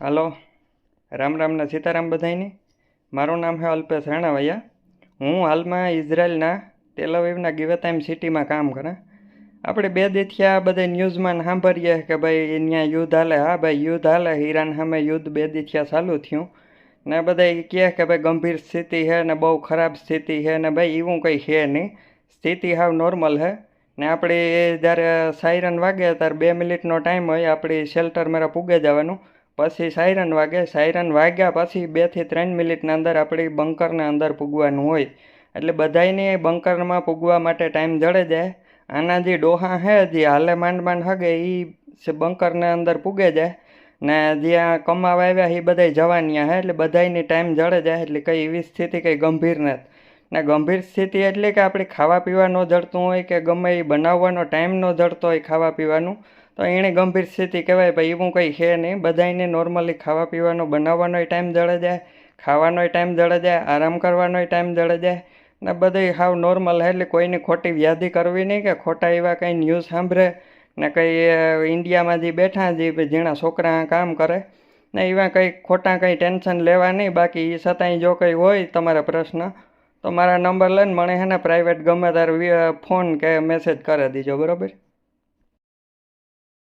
હાલો, રામ રામના સીતારામ બધાયની. મારું નામ છે અલ્પેશ રાણાવૈયા. હું હાલમાં ઇઝરાયલના તેલ અવીવના ગિવેતાઈમ સિટીમાં કામ કરા. આપણે બે દીથી આ બધા ન્યૂઝમાં સાંભળીએ કે ભાઈ અહીંયા યુદ્ધ હાલે. હા ભાઈ, યુદ્ધ હાલે. ઈરાન સામે યુદ્ધ બે દીથી ચાલુ થયું ને બધા કહે કે ભાઈ ગંભીર સ્થિતિ છે ને બહુ ખરાબ સ્થિતિ છે ને ભાઈ એવું કંઈ છે નહીં. સ્થિતિ હાવ નોર્મલ છે ને આપણે જ્યારે સાયરન વાગે ત્યારે 2 મિનિટનો ટાઈમ હોય, આપણી શેલ્ટર મારા પૂગે જવાનું. પછી સાયરન વાગે, સાયરન વાગ્યા પછી 2 થી 3 મિનિટના અંદર આપણી બંકરના અંદર પૂગવાનું હોય. એટલે બધાયને બંકરમાં પૂગવા માટે ટાઈમ જડે જાય. આના જે ડોહા છે જે હાલે માંડ હગે એ બંકરના અંદર પૂગે જાય ને જ્યાં કમાવા આવ્યા એ બધા જવાનિયા છે. એટલે બધાયની ટાઈમ જડે જાય. એટલે કંઈ એવી સ્થિતિ કંઈ ગંભીર નથી. ને ગંભીર સ્થિતિ એટલે કે આપણે ખાવા પીવા ન જડતું હોય કે ગમે એ બનાવવાનો ટાઈમ ન જડતો હોય ખાવા પીવાનું, તો એણે ગંભીર સ્થિતિ કહેવાય. ભાઈ એવું કંઈ છે નહીં. બધાને નોર્મલી ખાવા પીવાનો બનાવવાનોય ટાઈમ જડે જાય, ખાવાનોય ટાઈમ જડે જાય, આરામ કરવાનોય ટાઈમ જડે જાય ને બધું હાવ નોર્મલ. એટલે કોઈને ખોટી વ્યાધિ કરવી નહીં કે ખોટા એવા કંઈ ન્યૂઝ સાંભળે ને કંઈ ઇન્ડિયામાં જે બેઠા જે જેણા છોકરા કામ કરે ને એવા કંઈ ખોટા કંઈ ટેન્શન લેવા નહીં. બાકી એ છતાંય જો કંઈ હોય તમારા પ્રશ્ન તો મારા નંબર લઈને મને છે ને પ્રાઇવેટ ગમે ત્યારે ફોન કે મેસેજ કરી દીજો, બરાબર.